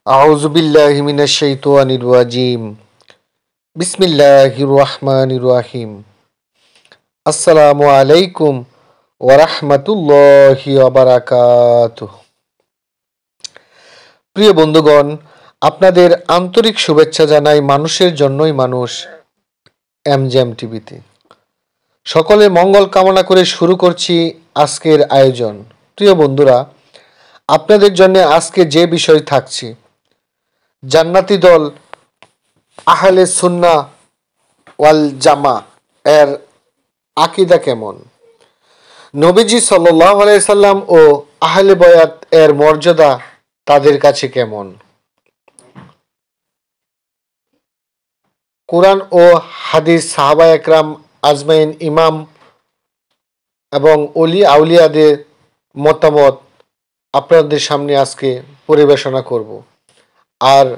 আউযু বিল্লাহি মিনাশ শাইতানির রাজিম। বিসমিল্লাহির রহমানির রহিম। আসসালামু আলাইকুম ওয়া রাহমাতুল্লাহি ওয়া বারাকাতুহু। প্রিয় বন্ধুগণ, আপনাদের আন্তরিক শুভেচ্ছা জানাই মানুষের জন্যই মানুষ এমজেম টিভিতে। সকলের মঙ্গল কামনা করে শুরু করছি আজকের আয়োজন। প্রিয় বন্ধুরা, আপনাদের জন্য আজকে যে বিষয় থাকছে, জান্নাতি দল আহলে সুন্নাহ ওয়াল জামা এর আকীদা কেমন, নবীজি সাল্লাল্লাহু আলাইহি সাল্লাম ও আহলে বয়াত এর মর্যাদা তাদের কাছে কেমন, কোরআন ও হাদিস, সাহাবা একরাম আজমাইন, ইমাম এবং অলি আউলিয়াদের মতামত আপনাদের সামনে আজকে পরিবেশনা করব। আর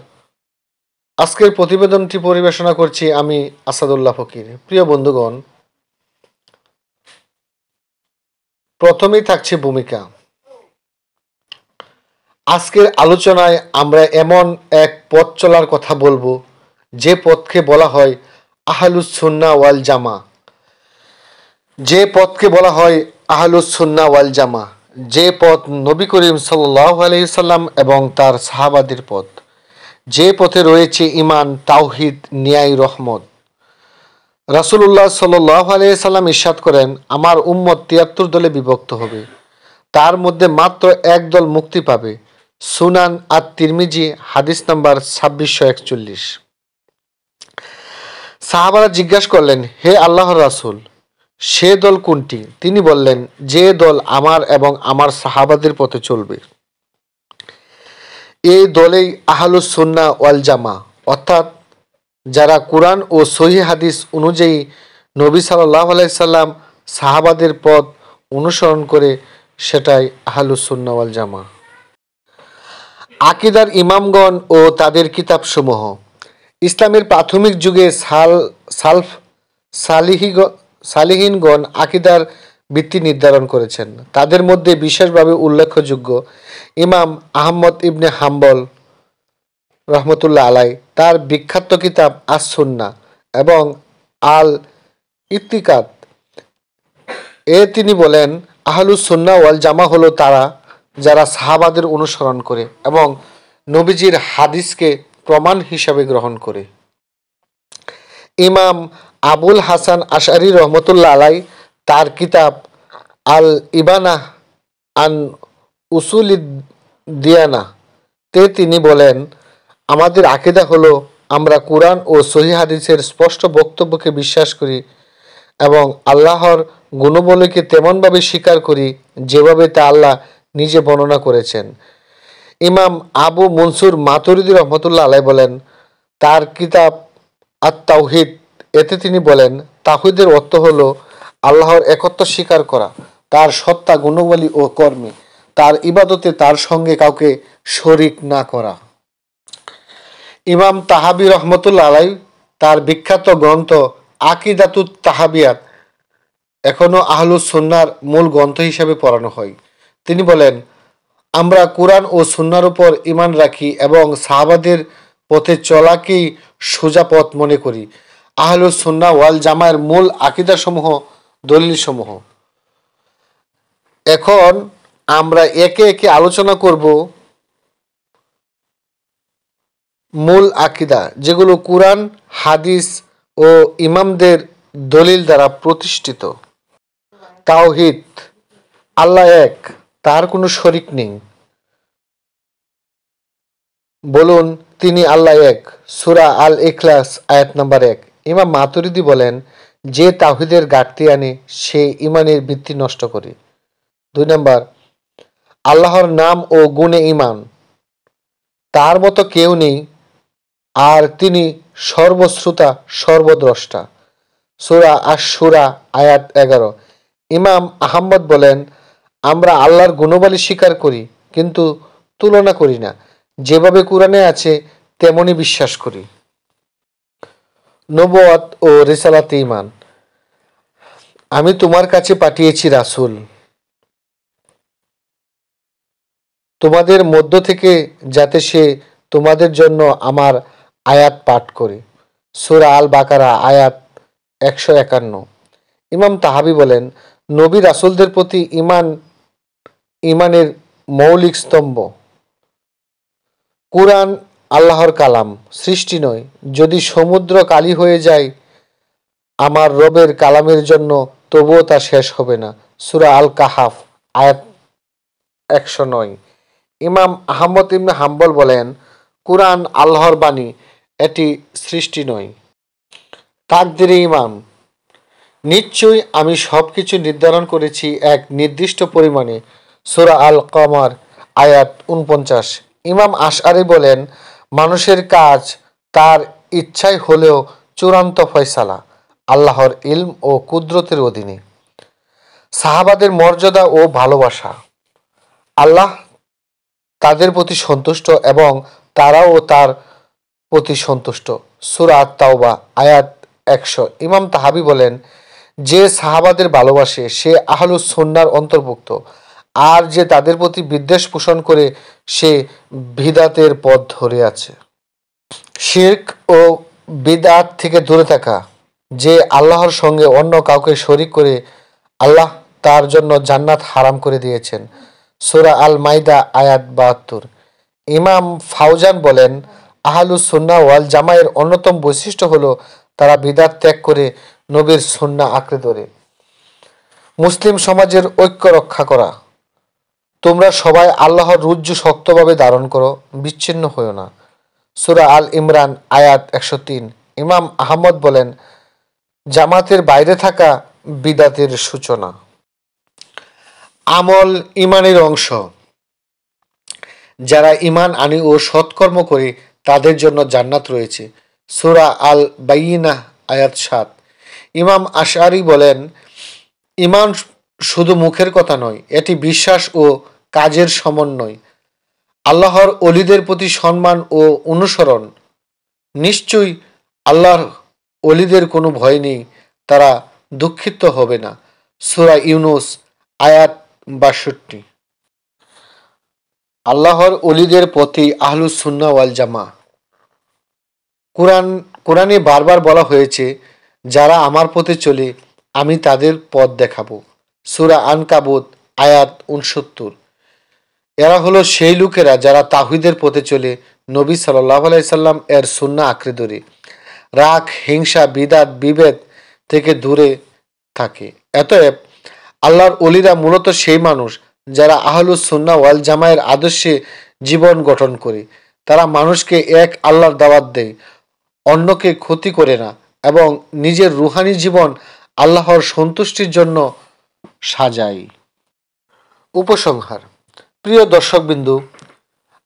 আজকের প্রতিবেদনটি পরিবেশনা করছি আমি আসাদুল্লাহ ফকির। প্রিয় বন্ধুগণ, প্রথমেই থাকছে ভূমিকা। আজকের আলোচনায় আমরা এমন এক পথ চলার কথা বলবো যে পথকে বলা হয় আহলুস সুন্নাহ ওয়াল জামা। যে পথকে বলা হয় আহলুস সুন্নাহ ওয়াল জামা, যে পথ নবী করিম সাল্লাল্লাহু আলাইহি সাল্লাম এবং তার সাহাবাদের পথ, যে পথে রয়েছে ঈমান, তাওহীদ, ন্যায়, রহমত। রাসূলুল্লাহ সাল্লাল্লাহু আলাইহি সাল্লাম ইরশাদ করেন, আমার উম্মত ৭৩ দলে বিভক্ত হবে, তার মধ্যে মাত্র এক দল মুক্তি পাবে। সুনান আত-তিরমিজি, হাদিস নাম্বার ২৬৪১। সাহাবারা জিজ্ঞাসা করলেন, হে আল্লাহর রাসূল, সে দল কোনটি? তিনি বললেন, যে দল আমার এবং আমার সাহাবাদের পথে চলবে। এই দলেই আহলুস সুন্নাহ ওয়াল জামা, অর্থাৎ যারা কুরআন ও সহিহ হাদিস অনুযায়ী নবী সাল্লাল্লাহু আলাইহি সাল্লাম সাহাবাদের পথ অনুসরণ করে, সেটাই আহলুস সুন্নাহ ওয়াল জামা। আকীদার ইমামগণ ও তাদের কিতাবসমূহ। ইসলামের প্রাথমিক যুগে সালিহিনগণ আকীদার ভিত্তি নির্ধারণ করেছেন। তাদের মধ্যে বিশেষভাবে উল্লেখযোগ্য ইমাম আহমদ ইবনে হাম্বল রহমতুল্লাহ আলাই, তার বিখ্যাত কিতাব আস-সুন্নাহ এবং আল ইতিকাদ এ তিনি বলেন, আহলুস সুন্নাহ ওয়াল জামা হলো তারা যারা সাহাবাদের অনুসরণ করে এবং নবীজির হাদিসকে প্রমাণ হিসাবে গ্রহণ করে। ইমাম আবুল হাসান আশআরী রহমতুল্লাহ আলাই, তার কিতাব আল ইবানাহ আন উসুলিদ দিয়ানা তে তিনি বলেন, আমাদের আকীদা হলো আমরা কুরআন ও সহিহ হাদিসের স্পষ্ট বক্তব্যকে বিশ্বাস করি এবং আল্লাহর গুণবলীকে তেমনভাবে স্বীকার করি যেভাবে তা আল্লাহ নিজে বর্ণনা করেছেন। ইমাম আবু মনসুর মাতুরিদি রহমতুল্লাহ আলাই বলেন, তার কিতাব আত-তাওহীদ এতে তিনি বলেন, তাওহীদের অর্থ হলো আল্লাহর একত্ব স্বীকার করা, তার সত্তা, গুণাবলী ও কর্মে, তার ইবাদতে তার সঙ্গে কাউকে শরীক না করা। ইমাম তাহাবী রহমতুল্লাহ আলাই, তার বিখ্যাত গ্রন্থ আকিদাতুত তাহাবিয়াত এখনো আহলুস সুন্নাহর মূল গ্রন্থ হিসেবে পড়ানো হয়। তিনি বলেন, আমরা কুরআন ও সুন্নাহর উপর ঈমান রাখি এবং সাহাবাদের পথে চলাকেই সোজা পথ মনে করি। আহলুস সুন্নাহ ওয়াল জামার মূল আকীদাসমূহ, দলিলসমূহ। এখন আমরা একে একে আলোচনা করব মূল আকীদা, যেগুলো কুরআন, হাদিস ও ইমামদের দলিল দ্বারা প্রতিষ্ঠিত। তাওহীদ, আল্লাহ এক, তার কোনো শরীক নেই। বলুন, তিনি আল্লাহ এক। সূরা আল ইখলাস আয়াত নাম্বার ১। ইমাম মাতুরিদি বলেন, যে তাওহীদের ঘাটতি আনে সে ঈমানের ভিত্তি নষ্ট করে। ২ নাম্বার, আল্লাহর নাম ও গুণে ঈমান, তার মতো কেউ নেই আর তিনি সর্বশ্রোতা, সর্বদ্রষ্টা। সূরা আশ-শুরা আয়াত ১১। ইমাম আহমদ বলেন, আমরা আল্লাহর গুণবলী স্বীকার করি কিন্তু তুলনা করি না, যেভাবে কুরআনে আছে তেমনি বিশ্বাস করি। নবুয়ত ও রিসালাতে ঈমান, আমি তোমার কাছে পাঠিয়েছি রাসূল, তোমাদের মধ্য থেকে যাতে সে তোমাদের জন্য আমার আয়াত পাঠ করি। সূরা আল বাকারা আয়াত 151। ইমাম তাহাবি বলেন, নবী রাসূলদের প্রতি ইমানের মৌলিক স্তম্ভ। কুরআন আল্লাহর কালাম, সৃষ্টি নয়। যদি সমুদ্র কালি হয়ে যায় আমার রবের কালামের জন্য, তবুও তা শেষ হবে না। সূরা আল কাহাফ আয়াত 109। ইমাম আহমদ ইবনে হাম্বল বলেন, কুরআন আল্লাহর বাণী, এটি সৃষ্টি নয়। তাকদিরে ইমান, নিশ্চয়ই আমি সবকিছু নির্ধারণ করেছি এক নির্দিষ্ট পরিমাণে। সূরা আল কমার আয়াত 49। ইমাম আশআরী বলেন, মানুষের কাজ তার ইচ্ছায় হলেও চূড়ান্ত ফয়সালা আল্লাহর ইলম ও কুদরতের অধীনে। সাহাবাদের মর্যাদা ও ভালোবাসা, আল্লাহ তাদের প্রতি সন্তুষ্ট এবং তারাও তার প্রতি সন্তুষ্ট। সূরা আত-তাওবা আয়াত 100। ইমাম তাহাবি বলেন, যে সাহাবাদের ভালোবাসে সে আহলুস সুন্নাহর অন্তর্ভুক্ত, আর যে তাদের প্রতি বিদ্বেষ পোষণ করে সে বিদআতের পথ ধরে আছে। শিরক ও বিদআত থেকে দূরে থাকা, যে আল্লাহর সঙ্গে অন্য কাউকে শরীক করে আল্লাহ তার জন্য জান্নাত হারাম করে দিয়েছেন। সূরা আল মাইদা আয়াত 72। ইমাম ফাউজান বলেন, আহলুস সুন্নাহ ওয়াল জামায়ের অন্যতম বৈশিষ্ট্য হলো তারা বিদআত ত্যাগ করে নবীর সুন্নাহ আঁকড়ে ধরে। মুসলিম সমাজের ঐক্য রক্ষা করা, তোমরা সবাই আল্লাহর রুজ্জু শক্তভাবে ধারণ করো, বিচ্ছিন্ন হয়ো না। সূরা আল ইমরান আয়াত 103। ইমাম আহমদ বলেন, জামাতের বাইরে থাকা বিদআতের সূচনা। আমল ইমানের অংশ। যারা ইমান আনে ও সৎকর্ম করে তাদের জন্য জান্নাত রয়েছে। সূরা আল বাইয়িনাহ আয়াত 7। ইমাম আশআরী বলেন, ইমান শুধু মুখের কথা নয়, এটি বিশ্বাস ও কাজের সমন্বয়। আল্লাহর ওলিদের প্রতি সম্মান ও অনুসরণ। নিশ্চয়ই আল্লাহর ওলিদের কোনো ভয় নেই, তারা দুঃখিত হবে না। সূরা ইউনুস আয়াত 62। আল্লাহর ওলিদের প্রতি আহলুস সুন্নাহ ওয়াল জামা। কোরআনে বারবার বলা হয়েছে, যারা আমার পথে চলে আমি তাদের পথ দেখাবো। সূরা আনকাবুত আয়াত 69। এরা হলো সেই লোকেরা যারা তাওহীদের পথে চলে নবী সাল্লাল্লাহু আলাইহি সাল্লাম এর সুন্নাহ আঁকড়ে ধরে, রাগ, হিংসা, বিদআত, বিভেদ থেকে দূরে থাকে। অতএব আল্লাহর ওলিরা মূলত সেই মানুষ যারা আহলুস সুন্নাহ ওয়াল জামায়ের আদর্শে জীবন গঠন করে। তারা মানুষকে এক আল্লাহর দাওয়াত দেয়, অন্যকে ক্ষতি করে না এবং নিজের রুহানি জীবন আল্লাহর সন্তুষ্টির জন্য সাজায়। উপসংহার। প্রিয় দর্শকবিন্দু,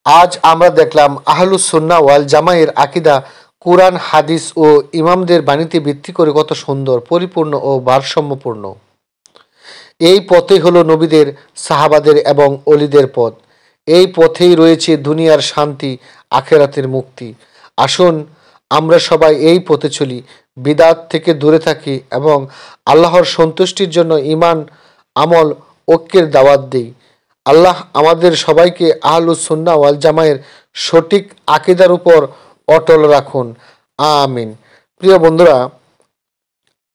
আজ আমরা দেখলাম আহলুস সুন্নাহ ওয়াল জামায়ের আকীদা কুরআন, হাদিস ও ইমামদের বাণীতে ভিত্তি করে কত সুন্দর, পরিপূর্ণ ও ভারসাম্যপূর্ণ। এই পথই হলো নবীদের, সাহাবাদের এবং অলিদের পথ। এই পথেই রয়েছে দুনিয়ার শান্তি, আখিরাতের মুক্তি। আসুন আমরা সবাই এই পথে চলি, বিদআত থেকে দূরে থাকি এবং আল্লাহর সন্তুষ্টির জন্য ইমান, আমল, ঐক্যের দাওয়াত দেই। আল্লাহ আমাদের সবাইকে আহলুস সুন্নাহ ওয়াল জামায়ের সঠিক আকীদার উপর অটল রাখুন, আমিন। প্রিয় বন্ধুরা,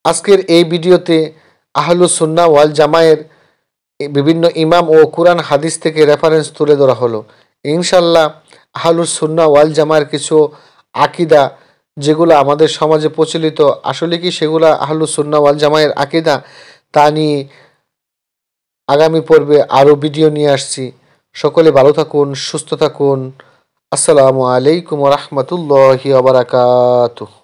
আজকের এই ভিডিওতে আহলুস সুন্নাহ ওয়াল জামায়ের বিভিন্ন ইমাম ও কুরআন হাদিস থেকে রেফারেন্স তুলে ধরা হলো। ইনশাআল্লাহ আহলুস সুন্নাহ ওয়াল জামায়ের কিছু আকীদা যেগুলো আমাদের সমাজে প্রচলিত, আসলে কি সেগুলো আহলুস সুন্নাহ ওয়াল জামায়ের আকীদা, তা নিয়ে আগামী পর্বে আরও ভিডিও নিয়ে আসছি। সকলে ভালো থাকুন, সুস্থ থাকুন। আসসালামু আলাইকুম ওয়া রাহমাতুল্লাহি ওয়া বারাকাতুহু।